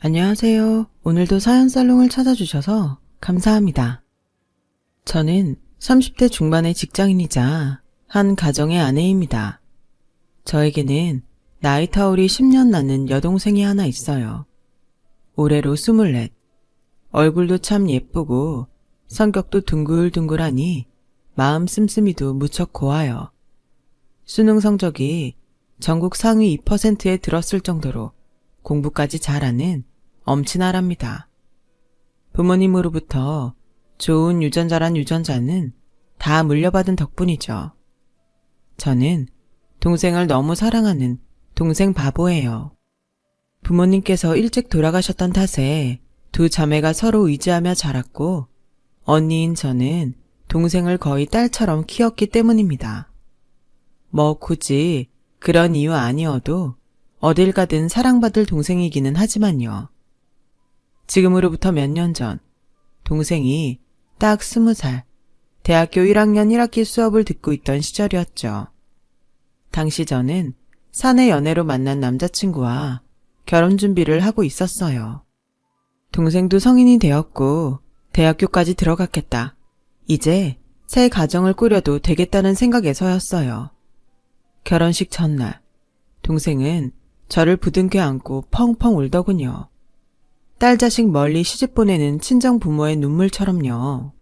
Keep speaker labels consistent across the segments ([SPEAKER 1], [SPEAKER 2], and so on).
[SPEAKER 1] 안녕하세요. 오늘도 사연살롱을 찾아주셔서 감사합니다. 저는 30대 중반의 직장인이자 한 가정의 아내입니다. 저에게는 나이 터울이 10년 나는 여동생이 하나 있어요. 올해로 24. 얼굴도 참 예쁘고 성격도 둥글둥글하니 마음 씀씀이도 무척 고와요. 수능 성적이 전국 상위 2%에 들었을 정도로 공부까지 잘하는 엄친아랍니다. 부모님으로부터 좋은 유전자란 유전자는 다 물려받은 덕분이죠. 저는 동생을 너무 사랑하는 동생 바보예요. 부모님께서 일찍 돌아가셨던 탓에 두 자매가 서로 의지하며 자랐고 언니인 저는 동생을 거의 딸처럼 키웠기 때문입니다. 뭐 굳이 그런 이유 아니어도 어딜 가든 사랑받을 동생이기는 하지만요. 지금으로부터 몇 년 전 동생이 딱 20살 대학교 1학년 1학기 수업을 듣고 있던 시절이었죠. 당시 저는 사내 연애로 만난 남자친구와 결혼 준비를 하고 있었어요. 동생도 성인이 되었고 대학교까지 들어갔겠다. 이제 새 가정을 꾸려도 되겠다는 생각에서였어요. 결혼식 전날 동생은 저를 부둥켜 안고 펑펑 울더군요. 딸 자식 멀리 시집 보내는 친정 부모의 눈물처럼요.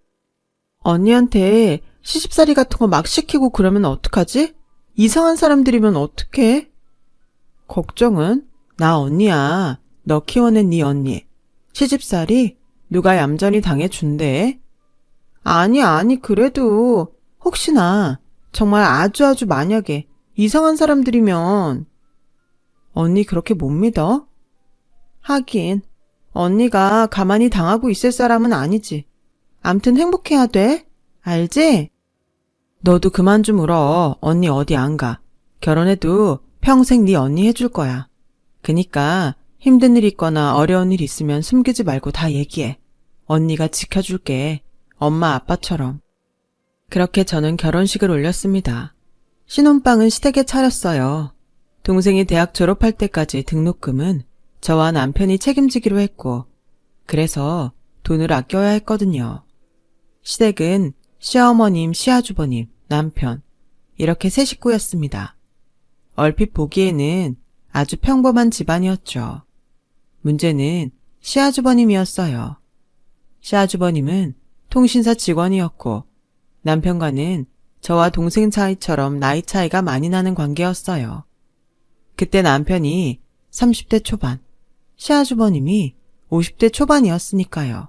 [SPEAKER 1] 언니한테 시집살이 같은 거 막 시키고 그러면 어떡하지? 이상한 사람들이면 어떡해? 걱정은? 나 언니야. 너 키워낸 네 언니. 시집살이? 누가 얌전히 당해준대? 아니 그래도 혹시나 정말 아주 만약에 이상한 사람들이면 언니 그렇게 못 믿어? 하긴 언니가 가만히 당하고 있을 사람은 아니지. 암튼 행복해야 돼. 알지? 너도 그만 좀 울어. 언니 어디 안 가. 결혼해도 평생 네 언니 해줄 거야. 그니까 힘든 일 있거나 어려운 일 있으면 숨기지 말고 다 얘기해. 언니가 지켜줄게. 엄마 아빠처럼. 그렇게 저는 결혼식을 올렸습니다. 신혼방은 시댁에 차렸어요. 동생이 대학 졸업할 때까지 등록금은 저와 남편이 책임지기로 했고 그래서 돈을 아껴야 했거든요. 시댁은 시어머님, 시아주버님, 남편 이렇게 세 식구였습니다. 얼핏 보기에는 아주 평범한 집안이었죠. 문제는 시아주버님이었어요. 시아주버님은 통신사 직원이었고 남편과는 저와 동생 사이처럼 나이 차이가 많이 나는 관계였어요. 그때 남편이 30대 초반, 시아주버님이 50대 초반이었으니까요.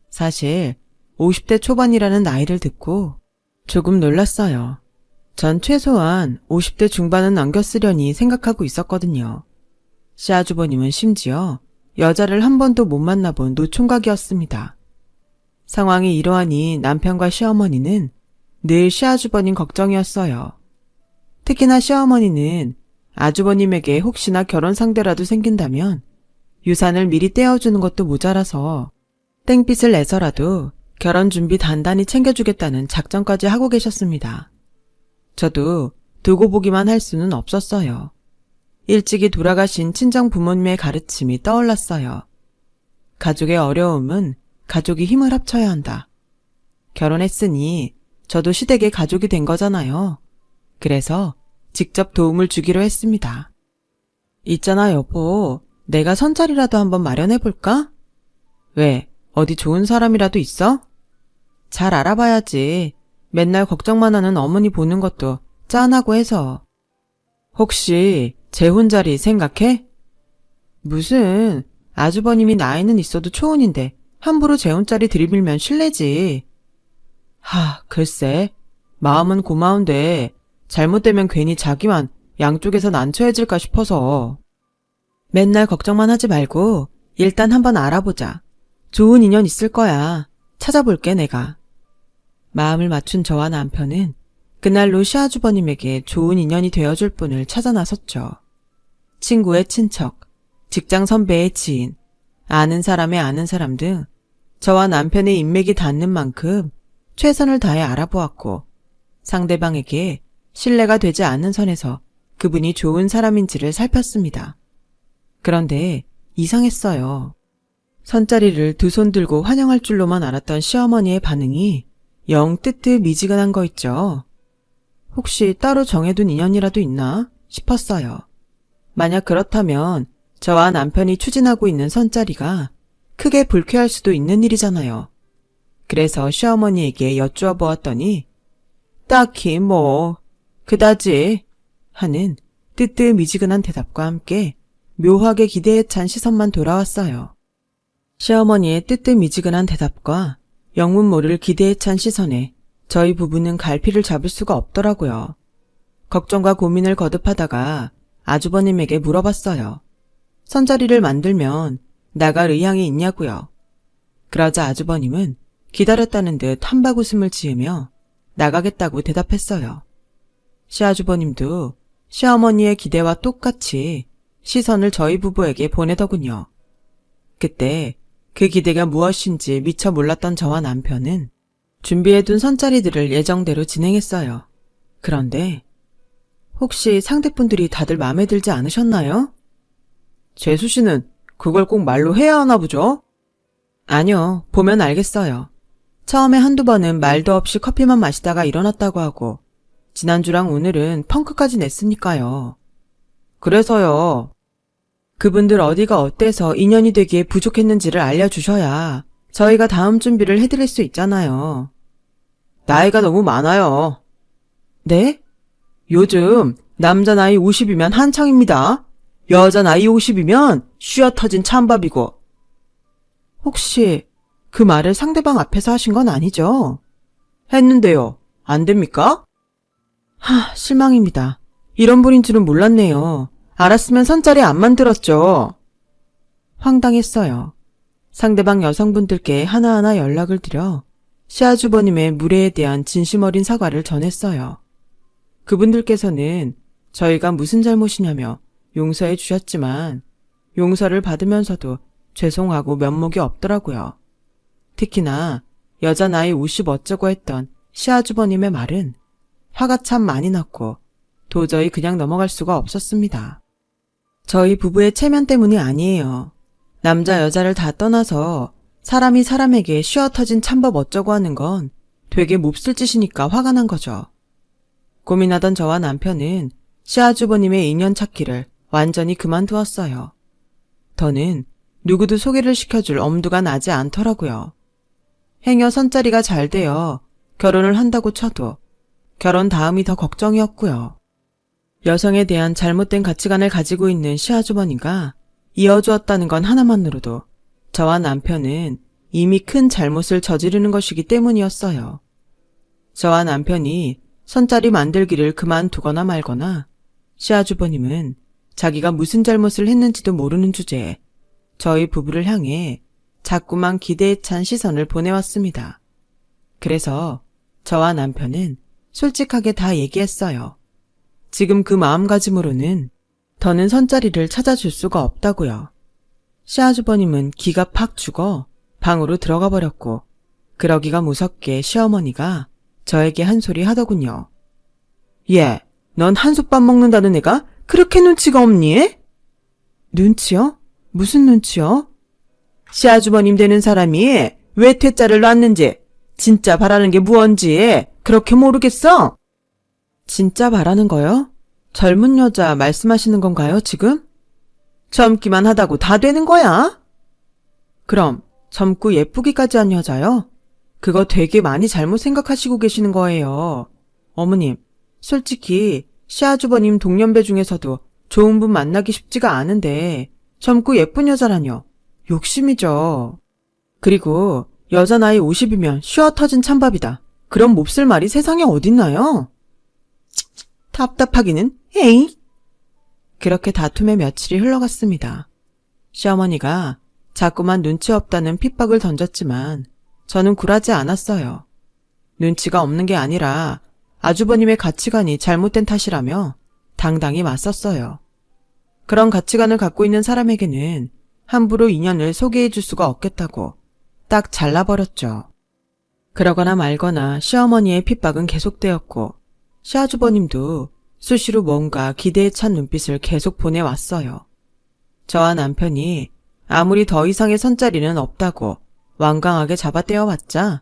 [SPEAKER 1] 사실 50대 초반이라는 나이를 듣고 조금 놀랐어요. 전 최소한 50대 중반은 넘겼으려니 생각하고 있었거든요. 시아주버님은 심지어 여자를 한 번도 못 만나본 노총각이었습니다. 상황이 이러하니 남편과 시어머니는 늘 시아주버님 걱정이었어요. 특히나 시어머니는 아주버님에게 혹시나 결혼 상대라도 생긴다면 유산을 미리 떼어주는 것도 모자라서 땡빛을 내서라도 결혼 준비 단단히 챙겨주겠다는 작전까지 하고 계셨습니다. 저도 두고 보기만 할 수는 없었어요. 일찍이 돌아가신 친정 부모님의 가르침이 떠올랐어요. 가족의 어려움은 가족이 힘을 합쳐야 한다. 결혼했으니 저도 시댁의 가족이 된 거잖아요. 그래서 직접 도움을 주기로 했습니다. 있잖아 여보, 내가 선자리라도 한번 마련해볼까? 왜? 어디 좋은 사람이라도 있어? 잘 알아봐야지. 맨날 걱정만 하는 어머니 보는 것도 짠하고 해서. 혹시 재혼 자리 생각해? 무슨 아주버님이 나이는 있어도 초혼인데 함부로 재혼 자리 들이밀면 실례지. 글쎄. 마음은 고마운데 잘못되면 괜히 자기만 양쪽에서 난처해질까 싶어서. 맨날 걱정만 하지 말고 일단 한번 알아보자. 좋은 인연 있을 거야. 찾아볼게 내가. 마음을 맞춘 저와 남편은 그날로 시아주버님에게 좋은 인연이 되어줄 분을 찾아 나섰죠. 친구의 친척, 직장 선배의 지인, 아는 사람의 아는 사람 등 저와 남편의 인맥이 닿는 만큼 최선을 다해 알아보았고 상대방에게 신뢰가 되지 않는 선에서 그분이 좋은 사람인지를 살폈습니다. 그런데 이상했어요. 선자리를 두 손 들고 환영할 줄로만 알았던 시어머니의 반응이 영 뜨뜻미지근한 거 있죠. 혹시 따로 정해둔 인연이라도 있나 싶었어요. 만약 그렇다면 저와 남편이 추진하고 있는 선자리가 크게 불쾌할 수도 있는 일이잖아요. 그래서 시어머니에게 여쭈어 보았더니 딱히 뭐 그다지 하는 뜨뜻미지근한 대답과 함께 묘하게 기대에 찬 시선만 돌아왔어요. 시어머니의 뜨뜻미지근한 대답과 영문 모를 기대에 찬 시선에 저희 부부는 갈피를 잡을 수가 없더라고요. 걱정과 고민을 거듭하다가 아주버님에게 물어봤어요. 선자리를 만들면 나갈 의향이 있냐고요. 그러자 아주버님은 기다렸다는 듯 한박 웃음을 지으며 나가겠다고 대답했어요. 시아주버님도 시어머니의 기대와 똑같이 시선을 저희 부부에게 보내더군요. 그때 그 기대가 무엇인지 미처 몰랐던 저와 남편은 준비해둔 선자리들을 예정대로 진행했어요. 그런데 혹시 상대분들이 다들 마음에 들지 않으셨나요? 재수 씨는 그걸 꼭 말로 해야 하나 보죠? 아니요, 보면 알겠어요. 처음에 한두 번은 말도 없이 커피만 마시다가 일어났다고 하고 지난주랑 오늘은 펑크까지 냈으니까요. 그래서요. 그분들 어디가 어때서 인연이 되기에 부족했는지를 알려주셔야 저희가 다음 준비를 해드릴 수 있잖아요. 나이가 너무 많아요. 네? 요즘 남자 나이 50이면 한창입니다. 여자 나이 50이면 쉬어 터진 찬밥이고. 혹시 그 말을 상대방 앞에서 하신 건 아니죠? 했는데요. 안 됩니까? 실망입니다. 이런 분인 줄은 몰랐네요. 알았으면 선자리 안 만들었죠. 황당했어요. 상대방 여성분들께 하나하나 연락을 드려 시아주버님의 무례에 대한 진심 어린 사과를 전했어요. 그분들께서는 저희가 무슨 잘못이냐며 용서해 주셨지만 용서를 받으면서도 죄송하고 면목이 없더라고요. 특히나 여자 나이 50 어쩌고 했던 시아주버님의 말은 화가 참 많이 났고 도저히 그냥 넘어갈 수가 없었습니다. 저희 부부의 체면 때문이 아니에요. 남자 여자를 다 떠나서 사람이 사람에게 쉬어 터진 찬법 어쩌고 하는 건 되게 몹쓸 짓이니까 화가 난 거죠. 고민하던 저와 남편은 시아주버님의 인연 찾기를 완전히 그만두었어요. 더는 누구도 소개를 시켜줄 엄두가 나지 않더라고요. 행여 선자리가 잘 되어 결혼을 한다고 쳐도 결혼 다음이 더 걱정이었고요. 여성에 대한 잘못된 가치관을 가지고 있는 시아주버니가 이어주었다는 건 하나만으로도 저와 남편은 이미 큰 잘못을 저지르는 것이기 때문이었어요. 저와 남편이 선자리 만들기를 그만두거나 말거나 시아주버님은 자기가 무슨 잘못을 했는지도 모르는 주제에 저희 부부를 향해 자꾸만 기대에 찬 시선을 보내왔습니다. 그래서 저와 남편은 솔직하게 다 얘기했어요. 지금 그 마음가짐으로는 더는 선자리를 찾아줄 수가 없다고요. 시아주버님은 기가 팍 죽어 방으로 들어가 버렸고 그러기가 무섭게 시어머니가 저에게 한 소리 하더군요. 예, 넌 한솥밥 먹는다는 애가 그렇게 눈치가 없니? 눈치요? 무슨 눈치요? 시아주버님 되는 사람이 왜 퇴짜를 놨는지 진짜 바라는 게 무언지 그렇게 모르겠어? 진짜 바라는 거요? 젊은 여자 말씀하시는 건가요, 지금? 젊기만 하다고 다 되는 거야? 그럼 젊고 예쁘기까지 한 여자요? 그거 되게 많이 잘못 생각하시고 계시는 거예요. 어머님, 솔직히 시아주버님 동년배 중에서도 좋은 분 만나기 쉽지가 않은데 젊고 예쁜 여자라뇨. 욕심이죠. 그리고 여자 나이 50이면 쉬어 터진 찬밥이다. 그런 몹쓸 말이 세상에 어딨나요? 답답하기는 에이. 그렇게 다툼의 며칠이 흘러갔습니다. 시어머니가 자꾸만 눈치 없다는 핍박을 던졌지만 저는 굴하지 않았어요. 눈치가 없는 게 아니라 아주버님의 가치관이 잘못된 탓이라며 당당히 맞섰어요. 그런 가치관을 갖고 있는 사람에게는 함부로 인연을 소개해 줄 수가 없겠다고 딱 잘라버렸죠. 그러거나 말거나 시어머니의 핍박은 계속되었고 시아주버님도 수시로 뭔가 기대에 찬 눈빛을 계속 보내왔어요. 저와 남편이 아무리 더 이상의 선자리는 없다고 완강하게 잡아떼어왔자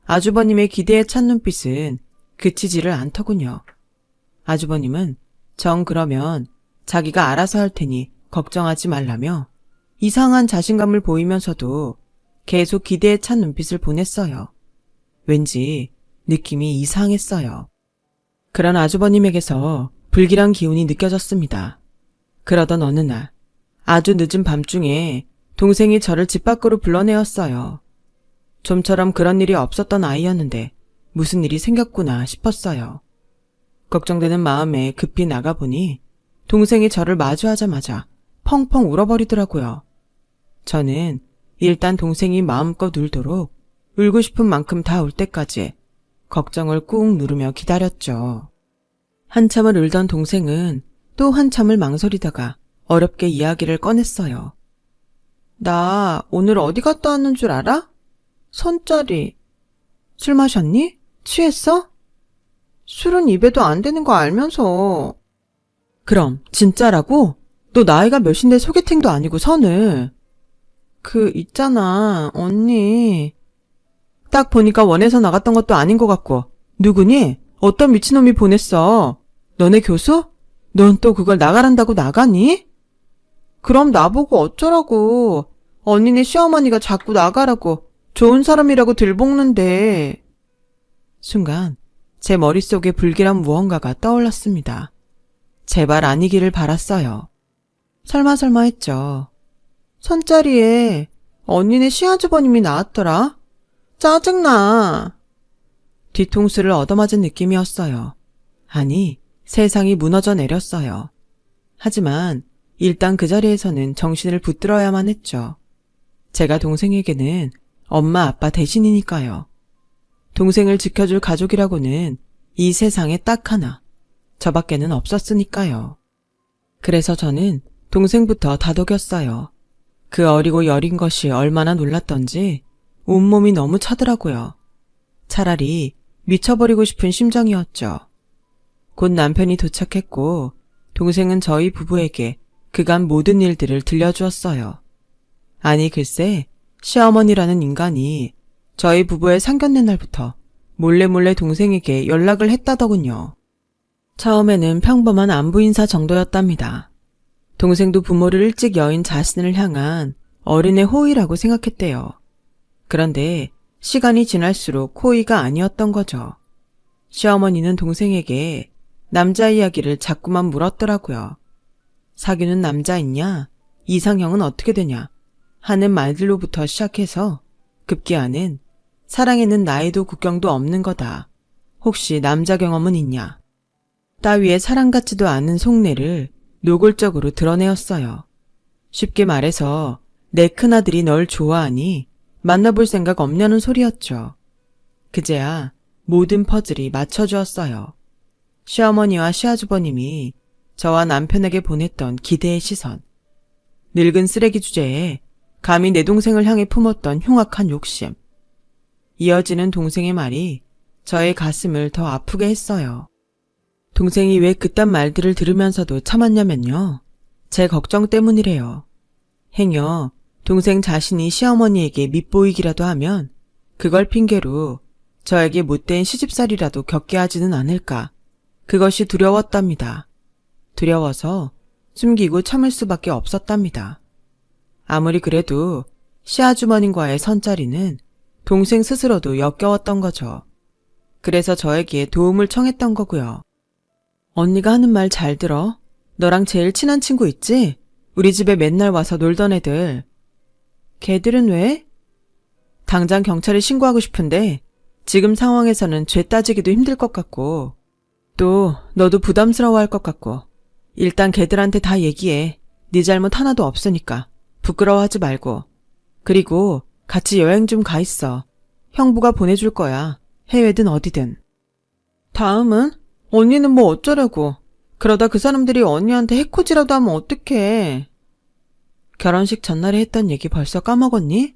[SPEAKER 1] 아주버님의 기대에 찬 눈빛은 그치지를 않더군요. 아주버님은 정 그러면 자기가 알아서 할 테니 걱정하지 말라며 이상한 자신감을 보이면서도 계속 기대에 찬 눈빛을 보냈어요. 왠지 느낌이 이상했어요. 그런 아주버님에게서 불길한 기운이 느껴졌습니다. 그러던 어느 날 아주 늦은 밤중에 동생이 저를 집 밖으로 불러내었어요. 좀처럼 그런 일이 없었던 아이였는데 무슨 일이 생겼구나 싶었어요. 걱정되는 마음에 급히 나가보니 동생이 저를 마주하자마자 펑펑 울어버리더라고요. 저는 일단 동생이 마음껏 울도록 울고 싶은 만큼 다 울 때까지 걱정을 꾹 누르며 기다렸죠. 한참을 울던 동생은 또 한참을 망설이다가 어렵게 이야기를 꺼냈어요. 나 오늘 어디 갔다 왔는 줄 알아? 선짜리. 술 마셨니? 취했어? 술은 입에도 안 되는 거 알면서. 그럼 진짜라고? 너 나이가 몇인데 소개팅도 아니고 선을. 있잖아 언니. 딱 보니까 원해서 나갔던 것도 아닌 것 같고. 누구니? 어떤 미친놈이 보냈어? 너네 교수? 넌 또 그걸 나가란다고 나가니? 그럼 나보고 어쩌라고. 언니네 시어머니가 자꾸 나가라고 좋은 사람이라고 들볶는데. 순간 제 머릿속에 불길한 무언가가 떠올랐습니다. 제발 아니기를 바랐어요. 설마 했죠. 선자리에 언니네 시아주버님이 나왔더라. 짜증나. 뒤통수를 얻어맞은 느낌이었어요. 아니, 세상이 무너져 내렸어요. 하지만 일단 그 자리에서는 정신을 붙들어야만 했죠. 제가 동생에게는 엄마 아빠 대신이니까요. 동생을 지켜줄 가족이라고는 이 세상에 딱 하나, 저밖에는 없었으니까요. 그래서 저는 동생부터 다독였어요. 그 어리고 여린 것이 얼마나 놀랐던지 온몸이 너무 차더라고요. 차라리 미쳐버리고 싶은 심정이었죠. 곧 남편이 도착했고 동생은 저희 부부에게 그간 모든 일들을 들려주었어요. 아니 글쎄 시어머니라는 인간이 저희 부부의 상견례 날부터 몰래 동생에게 연락을 했다더군요. 처음에는 평범한 안부 인사 정도였답니다. 동생도 부모를 일찍 여인 자신을 향한 어른의 호의라고 생각했대요. 그런데 시간이 지날수록 호의가 아니었던 거죠. 시어머니는 동생에게 남자 이야기를 자꾸만 물었더라고요. 사귀는 남자 있냐? 이상형은 어떻게 되냐? 하는 말들로부터 시작해서 급기야는 사랑에는 나이도 국경도 없는 거다. 혹시 남자 경험은 있냐? 따위의 사랑 같지도 않은 속내를 노골적으로 드러내었어요. 쉽게 말해서 내 큰아들이 널 좋아하니 만나볼 생각 없냐는 소리였죠. 그제야 모든 퍼즐이 맞춰주었어요. 시어머니와 시아주버님이 저와 남편에게 보냈던 기대의 시선, 늙은 쓰레기 주제에 감히 내 동생을 향해 품었던 흉악한 욕심, 이어지는 동생의 말이 저의 가슴을 더 아프게 했어요. 동생이 왜 그딴 말들을 들으면서도 참았냐면요. 제 걱정 때문이래요. 행여 동생 자신이 시어머니에게 밉보이기라도 하면 그걸 핑계로 저에게 못된 시집살이라도 겪게 하지는 않을까. 그것이 두려웠답니다. 두려워서 숨기고 참을 수밖에 없었답니다. 아무리 그래도 시아주머님과의 선자리는 동생 스스로도 역겨웠던 거죠. 그래서 저에게 도움을 청했던 거고요. 언니가 하는 말 잘 들어. 너랑 제일 친한 친구 있지? 우리 집에 맨날 와서 놀던 애들. 걔들은 왜? 당장 경찰에 신고하고 싶은데 지금 상황에서는 죄 따지기도 힘들 것 같고 또 너도 부담스러워할 것 같고 일단 걔들한테 다 얘기해. 네 잘못 하나도 없으니까 부끄러워하지 말고. 그리고 같이 여행 좀 가 있어. 형부가 보내줄 거야. 해외든 어디든. 다음은? 언니는 뭐 어쩌려고. 그러다 그 사람들이 언니한테 해코지라도 하면 어떡해. 결혼식 전날에 했던 얘기 벌써 까먹었니?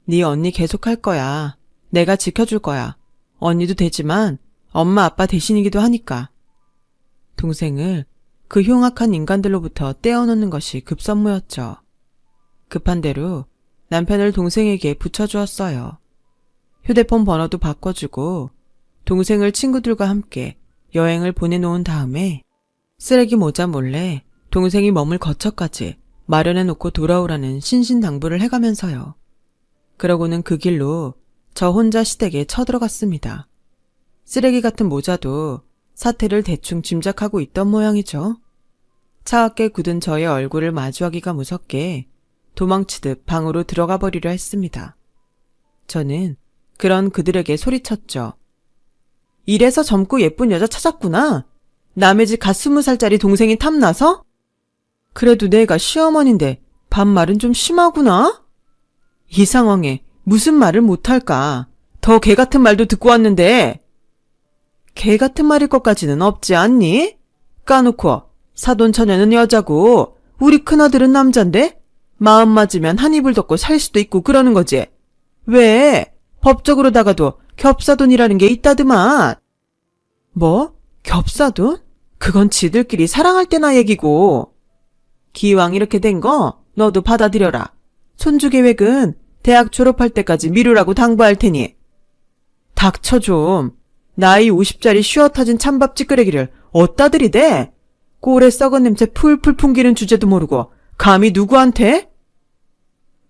[SPEAKER 1] 네 언니 계속 할 거야. 내가 지켜줄 거야. 언니도 되지만 엄마 아빠 대신이기도 하니까. 동생을 그 흉악한 인간들로부터 떼어놓는 것이 급선무였죠. 급한 대로 남편을 동생에게 붙여주었어요. 휴대폰 번호도 바꿔주고 동생을 친구들과 함께 여행을 보내놓은 다음에 쓰레기 모자 몰래 동생이 머물 거처까지 마련해놓고 돌아오라는 신신당부를 해가면서요. 그러고는 그 길로 저 혼자 시댁에 쳐들어갔습니다. 쓰레기 같은 모자도 사태를 대충 짐작하고 있던 모양이죠. 차갑게 굳은 저의 얼굴을 마주하기가 무섭게 도망치듯 방으로 들어가 버리려 했습니다. 저는 그런 그들에게 소리쳤죠. 이래서 젊고 예쁜 여자 찾았구나. 남의 집 갓 20살짜리 동생이 탐나서? 그래도 내가 시어머니인데 반말은 좀 심하구나? 이 상황에 무슨 말을 못할까? 더 개 같은 말도 듣고 왔는데. 개 같은 말일 것까지는 없지 않니? 까놓고 사돈 처녀는 여자고 우리 큰아들은 남잔데 마음 맞으면 한 이불 덮고 살 수도 있고 그러는 거지. 왜? 법적으로다가도 겹사돈이라는 게 있다드만. 뭐? 겹사돈? 그건 지들끼리 사랑할 때나 얘기고. 기왕 이렇게 된 거 너도 받아들여라. 손주 계획은 대학 졸업할 때까지 미루라고 당부할 테니. 닥쳐 좀. 나이 50짜리 쉬어 터진 찬밥 찌끄레기를 어디다 들이대? 꼴에 썩은 냄새 풀풀 풍기는 주제도 모르고 감히 누구한테?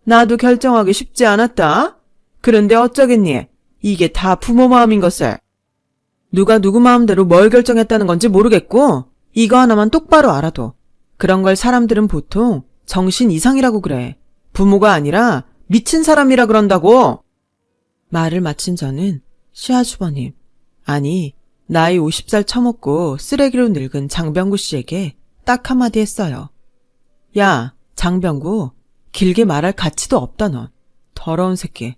[SPEAKER 1] 나도 결정하기 쉽지 않았다. 그런데 어쩌겠니? 이게 다 부모 마음인 것을. 누가 누구 마음대로 뭘 결정했다는 건지 모르겠고 이거 하나만 똑바로 알아도 그런 걸 사람들은 보통 정신 이상이라고 그래. 부모가 아니라 미친 사람이라 그런다고. 말을 마친 저는 시아주버님, 아니 나이 50살 처먹고 쓰레기로 늙은 장병구 씨에게 딱 한마디 했어요. 야, 장병구, 길게 말할 가치도 없다 넌. 더러운 새끼.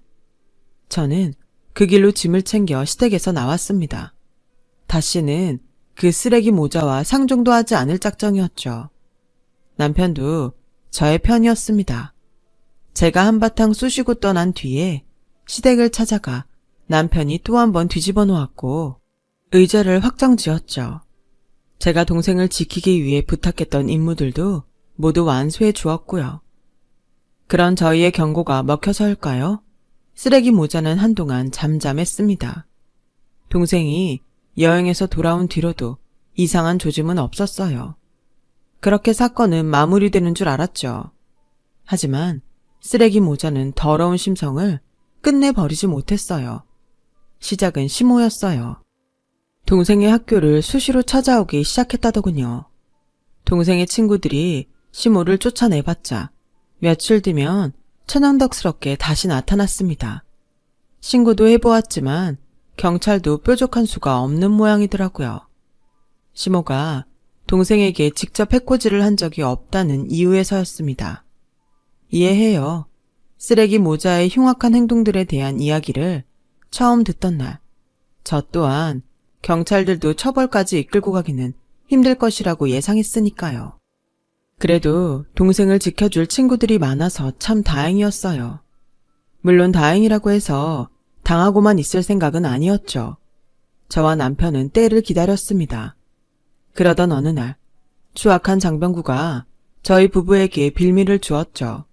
[SPEAKER 1] 저는 그 길로 짐을 챙겨 시댁에서 나왔습니다. 다시는 그 쓰레기 모자와 상종도 하지 않을 작정이었죠. 남편도 저의 편이었습니다. 제가 한바탕 쑤시고 떠난 뒤에 시댁을 찾아가 남편이 또 한 번 뒤집어 놓았고 의자를 확정 지었죠. 제가 동생을 지키기 위해 부탁했던 임무들도 모두 완수해 주었고요. 그런 저희의 경고가 먹혀서일까요? 쓰레기 모자는 한동안 잠잠했습니다. 동생이 여행에서 돌아온 뒤로도 이상한 조짐은 없었어요. 그렇게 사건은 마무리되는 줄 알았죠. 하지만 쓰레기 모자는 더러운 심성을 끝내버리지 못했어요. 시작은 시모였어요. 동생의 학교를 수시로 찾아오기 시작했다더군요. 동생의 친구들이 시모를 쫓아내봤자 며칠 뒤면 천연덕스럽게 다시 나타났습니다. 신고도 해보았지만 경찰도 뾰족한 수가 없는 모양이더라고요. 시모가 동생에게 직접 해코지를 한 적이 없다는 이유에서였습니다. 이해해요. 쓰레기 모자의 흉악한 행동들에 대한 이야기를 처음 듣던 날, 저 또한 경찰들도 처벌까지 이끌고 가기는 힘들 것이라고 예상했으니까요. 그래도 동생을 지켜줄 친구들이 많아서 참 다행이었어요. 물론 다행이라고 해서 당하고만 있을 생각은 아니었죠. 저와 남편은 때를 기다렸습니다. 그러던 어느 날 추악한 장병구가 저희 부부에게 빌미를 주었죠.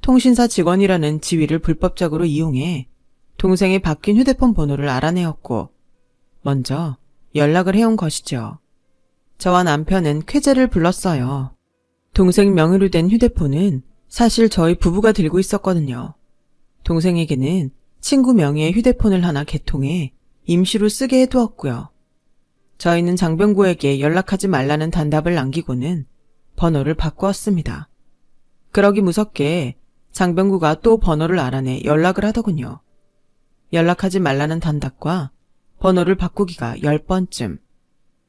[SPEAKER 1] 통신사 직원이라는 지위를 불법적으로 이용해 동생의 바뀐 휴대폰 번호를 알아내었고 먼저 연락을 해온 것이죠. 저와 남편은 쾌재를 불렀어요. 동생 명의로 된 휴대폰은 사실 저희 부부가 들고 있었거든요. 동생에게는 친구 명의의 휴대폰을 하나 개통해 임시로 쓰게 해두었고요. 저희는 장병구에게 연락하지 말라는 단답을 남기고는 번호를 바꾸었습니다. 그러기 무섭게 장병구가 또 번호를 알아내 연락을 하더군요. 연락하지 말라는 단답과 번호를 바꾸기가 10번쯤.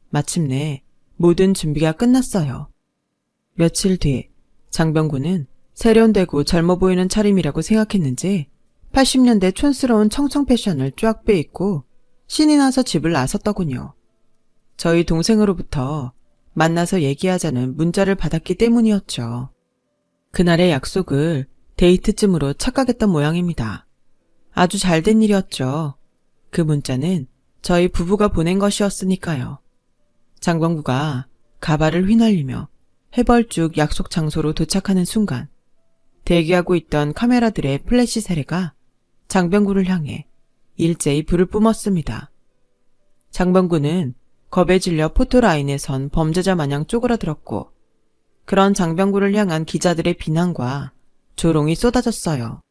[SPEAKER 1] 마침내 모든 준비가 끝났어요. 며칠 뒤 장병구는 세련되고 젊어 보이는 차림이라고 생각했는지 80년대 촌스러운 청청 패션을 쫙 빼입고 신이 나서 집을 나섰더군요. 저희 동생으로부터 만나서 얘기하자는 문자를 받았기 때문이었죠. 그날의 약속을 데이트쯤으로 착각했던 모양입니다. 아주 잘된 일이었죠. 그 문자는 저희 부부가 보낸 것이었으니까요. 장병구가 가발을 휘날리며 해벌쭉 약속 장소로 도착하는 순간 대기하고 있던 카메라들의 플래시 세례가 장병구를 향해 일제히 불을 뿜었습니다. 장병구는 겁에 질려 포토라인에 선 범죄자 마냥 쪼그라들었고 그런 장병구를 향한 기자들의 비난과 조롱이 쏟아졌어요.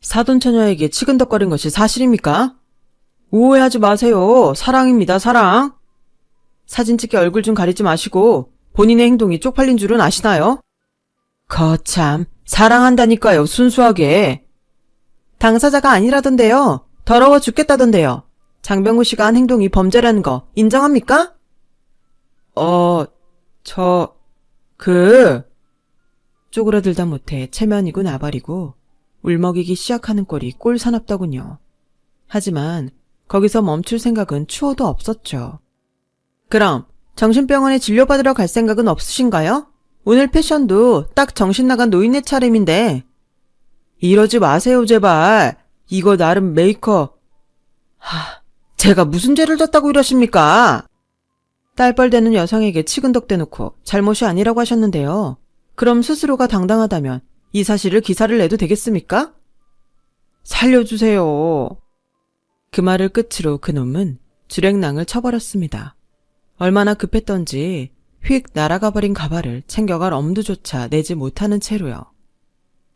[SPEAKER 1] 사돈처녀에게 치근덕거린 것이 사실입니까? 오해하지 마세요. 사랑입니다, 사랑. 사진 찍게 얼굴 좀 가리지 마시고 본인의 행동이 쪽팔린 줄은 아시나요? 거참, 사랑한다니까요, 순수하게. 당사자가 아니라던데요. 더러워 죽겠다던데요. 장병구 씨가 한 행동이 범죄라는 거 인정합니까? 쪼그라들다 못해 체면이고 나발이고 울먹이기 시작하는 꼴이 꼴사납더군요. 하지만 거기서 멈출 생각은 추호도 없었죠. 그럼 정신병원에 진료받으러 갈 생각은 없으신가요? 오늘 패션도 딱 정신 나간 노인네 차림인데. 이러지 마세요, 제발. 이거 나름 메이크업. 제가 무슨 죄를 졌다고 이러십니까? 딸뻘대는 여성에게 치근덕대놓고 잘못이 아니라고 하셨는데요. 그럼 스스로가 당당하다면 이 사실을 기사를 내도 되겠습니까? 살려주세요. 그 말을 끝으로 그놈은 주랭랑을 쳐버렸습니다. 얼마나 급했던지 휙 날아가 버린 가발을 챙겨갈 엄두조차 내지 못하는 채로요.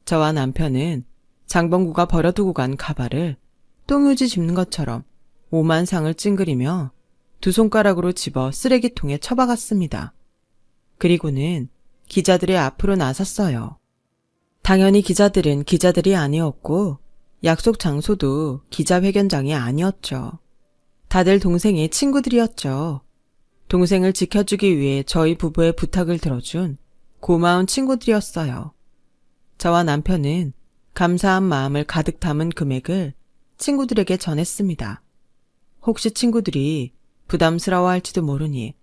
[SPEAKER 1] 저와 남편은 장병구가 버려두고 간 가발을 똥유지 집는 것처럼 오만상을 찡그리며 두 손가락으로 집어 쓰레기통에 처박았습니다. 그리고는 기자들의 앞으로 나섰어요. 당연히 기자들은 기자들이 아니었고 약속 장소도 기자회견장이 아니었죠. 다들 동생의 친구들이었죠. 동생을 지켜주기 위해 저희 부부의 부탁을 들어준 고마운 친구들이었어요. 저와 남편은 감사한 마음을 가득 담은 금액을 친구들에게 전했습니다. 혹시 친구들이 부담스러워할지도 모르니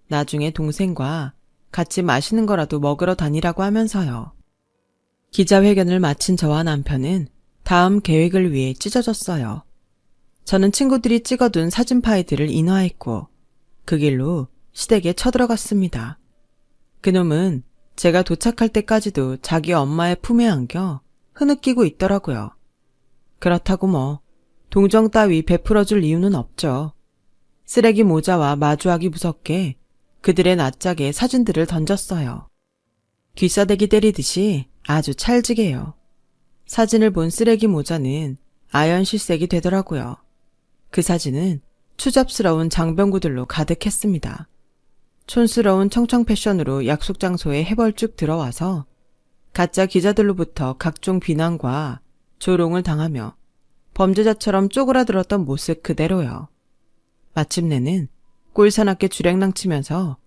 [SPEAKER 1] 나중에 동생과 같이 맛있는 거라도 먹으러 다니라고 하면서요. 기자회견을 마친 저와 남편은 다음 계획을 위해 찢어졌어요. 저는 친구들이 찍어둔 사진 파일들을 인화했고 그 길로 시댁에 쳐들어갔습니다. 그놈은 제가 도착할 때까지도 자기 엄마의 품에 안겨 흐느끼고 있더라고요. 그렇다고 뭐 동정 따위 베풀어줄 이유는 없죠. 쓰레기 모자와 마주하기 무섭게 그들의 낯짝에 사진들을 던졌어요. 귀싸대기 때리듯이 아주 찰지게요. 사진을 본 쓰레기 모자는 아연실색이 되더라고요. 그 사진은 추잡스러운 장병구들로 가득했습니다. 촌스러운 청청 패션으로 약속 장소에 해벌쭉 들어와서 가짜 기자들로부터 각종 비난과 조롱을 당하며 범죄자처럼 쪼그라들었던 모습 그대로요. 마침내는 꼴사납게 주랭랑 치면서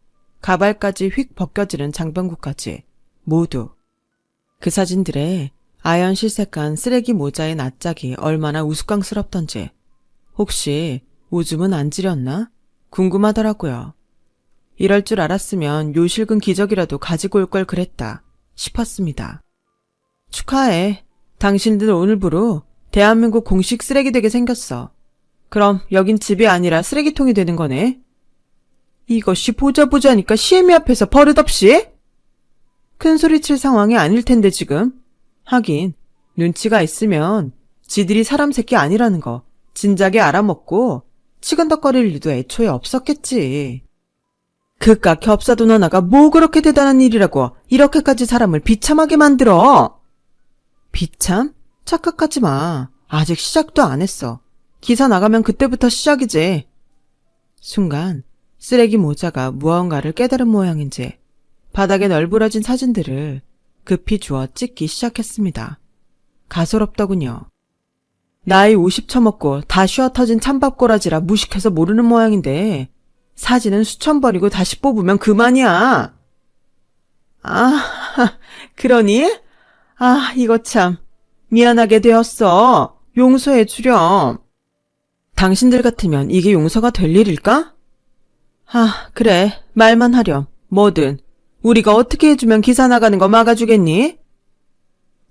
[SPEAKER 1] 가발까지 휙 벗겨지는 장병구까지 모두. 그 사진들에 아연 실색한 쓰레기 모자의 낯짝이 얼마나 우스꽝스럽던지 혹시 오줌은 안 지렸나? 궁금하더라고요. 이럴 줄 알았으면 요실금 기저귀라도 가지고 올 걸 그랬다 싶었습니다. 축하해. 당신들 오늘부로 대한민국 공식 쓰레기 되게 생겼어. 그럼 여긴 집이 아니라 쓰레기통이 되는 거네. 이것이 보자보자니까 시애미 앞에서 버릇없이? 큰소리 칠 상황이 아닐 텐데 지금. 하긴 눈치가 있으면 지들이 사람 새끼 아니라는 거 진작에 알아먹고 치근덕거릴 일도 애초에 없었겠지. 그깟 겹사돈 하나가 뭐 그렇게 대단한 일이라고 이렇게까지 사람을 비참하게 만들어. 비참? 착각하지 마. 아직 시작도 안 했어. 기사 나가면 그때부터 시작이지. 순간 쓰레기 모자가 무언가를 깨달은 모양인지 바닥에 널브러진 사진들을 급히 주워 찍기 시작했습니다. 가소롭더군요. 나이 50 처먹고 다 쉬어 터진 찬밥꼬라지라 무식해서 모르는 모양인데 사진은 수천 벌이고 다시 뽑으면 그만이야. 그러니? 이거 참 미안하게 되었어. 용서해 주렴. 당신들 같으면 이게 용서가 될 일일까? 그래. 말만 하렴. 뭐든. 우리가 어떻게 해주면 기사 나가는 거 막아주겠니?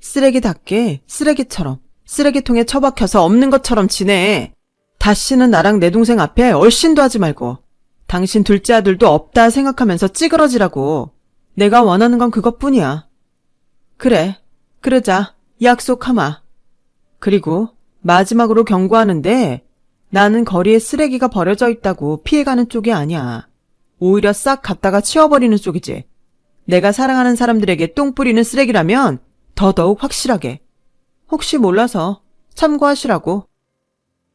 [SPEAKER 1] 쓰레기답게 쓰레기처럼 쓰레기통에 처박혀서 없는 것처럼 지내. 다시는 나랑 내 동생 앞에 얼씬도 하지 말고 당신 둘째 아들도 없다 생각하면서 찌그러지라고. 내가 원하는 건 그것뿐이야. 그래. 그러자 약속하마. 그리고 마지막으로 경고하는데 나는 거리에 쓰레기가 버려져 있다고 피해가는 쪽이 아니야. 오히려 싹 갖다가 치워버리는 쪽이지. 내가 사랑하는 사람들에게 똥 뿌리는 쓰레기라면 더더욱 확실하게. 혹시 몰라서 참고하시라고.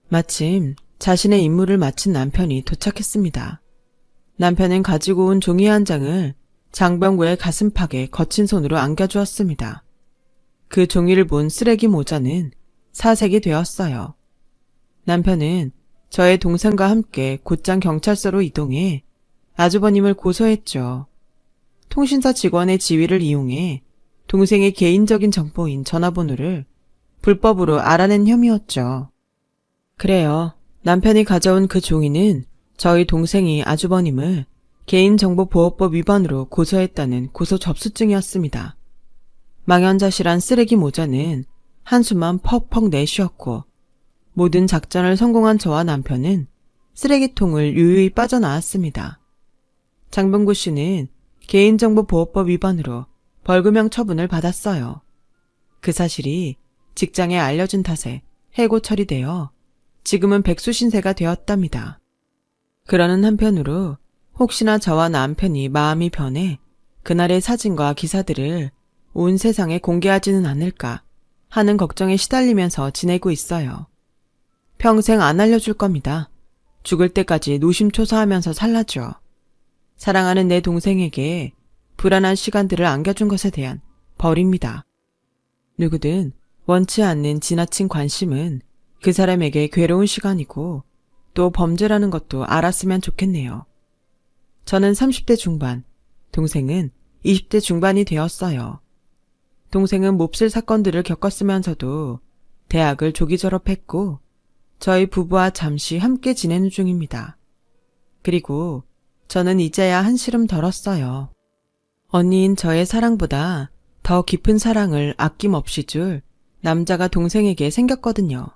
[SPEAKER 1] 마침 자신의 임무를 마친 남편이 도착했습니다. 남편은 가지고 온 종이 한 장을 장병구의 가슴팍에 거친 손으로 안겨주었습니다. 그 종이를 본 쓰레기 모자는 사색이 되었어요. 남편은 저의 동생과 함께 곧장 경찰서로 이동해 아주버님을 고소했죠. 통신사 직원의 지위를 이용해 동생의 개인적인 정보인 전화번호를 불법으로 알아낸 혐의였죠. 그래요. 남편이 가져온 그 종이는 저희 동생이 아주버님을 개인정보보호법 위반으로 고소했다는 고소 접수증이었습니다. 망연자실한 쓰레기 모자는 한숨만 퍽퍽 내쉬었고 모든 작전을 성공한 저와 남편은 쓰레기통을 유유히 빠져나왔습니다. 장병구 씨는 개인정보보호법 위반으로 벌금형 처분을 받았어요. 그 사실이 직장에 알려진 탓에 해고 처리되어 지금은 백수신세가 되었답니다. 그러는 한편으로 혹시나 저와 남편이 마음이 변해 그날의 사진과 기사들을 온 세상에 공개하지는 않을까 하는 걱정에 시달리면서 지내고 있어요. 평생 안 알려줄 겁니다. 죽을 때까지 노심초사하면서 살라죠. 사랑하는 내 동생에게 불안한 시간들을 안겨준 것에 대한 벌입니다. 누구든 원치 않는 지나친 관심은 그 사람에게 괴로운 시간이고 또 범죄라는 것도 알았으면 좋겠네요. 저는 30대 중반, 동생은 20대 중반이 되었어요. 동생은 몹쓸 사건들을 겪었으면서도 대학을 조기 졸업했고 저희 부부와 잠시 함께 지내는 중입니다. 그리고 저는 이제야 한시름 덜었어요. 언니인 저의 사랑보다 더 깊은 사랑을 아낌없이 줄 남자가 동생에게 생겼거든요.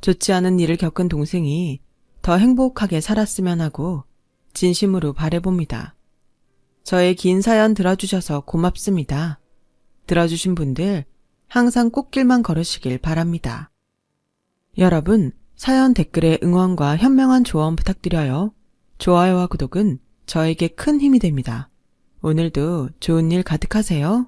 [SPEAKER 1] 좋지 않은 일을 겪은 동생이 더 행복하게 살았으면 하고 진심으로 바라봅니다. 저의 긴 사연 들어주셔서 고맙습니다. 들어주신 분들 항상 꽃길만 걸으시길 바랍니다. 여러분, 사연 댓글에 응원과 현명한 조언 부탁드려요. 좋아요와 구독은 저에게 큰 힘이 됩니다. 오늘도 좋은 일 가득하세요.